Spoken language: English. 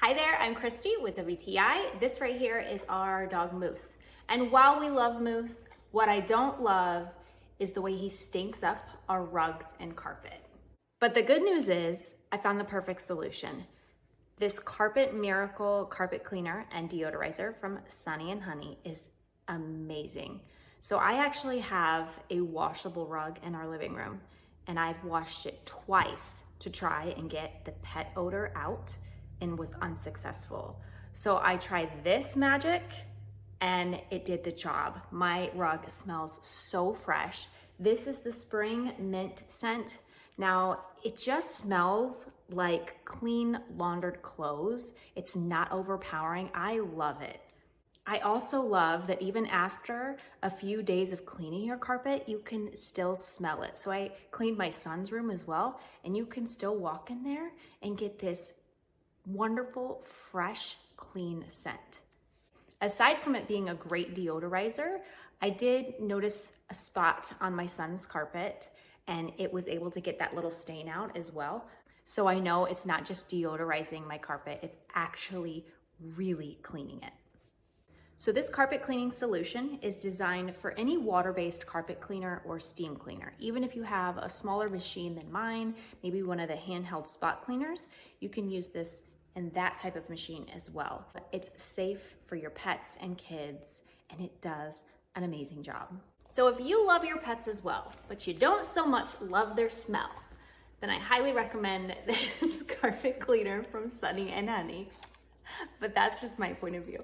Hi there, I'm Christy with WTI. This right here is our dog Moose. And while we love Moose, what I don't love is the way he stinks up our rugs and carpet. But the good news is I found the perfect solution. This Carpet Miracle carpet cleaner and deodorizer from Sunny&Honey is amazing. So I actually have a washable rug in our living room, and I've washed it twice to try and get the pet odor out and was unsuccessful. So I tried this magic and it did the job. My rug smells so fresh. This is the spring mint scent. Now it just smells like clean laundered clothes. It's not overpowering. I love it. I also love that even after a few days of cleaning your carpet, you can still smell it. So I cleaned my son's room as well, and you can still walk in there and get this wonderful, fresh, clean scent. Aside from it being a great deodorizer, I did notice a spot on my son's carpet, and it was able to get that little stain out as well. So I know it's not just deodorizing my carpet, it's actually really cleaning it. So this carpet cleaning solution is designed for any water-based carpet cleaner or steam cleaner. Even if you have a smaller machine than mine, maybe one of the handheld spot cleaners, you can use this in that type of machine as well. It's safe for your pets and kids, and it does an amazing job. So if you love your pets as well, but you don't so much love their smell, then I highly recommend this carpet cleaner from Sunny&Honey. But that's just my point of view.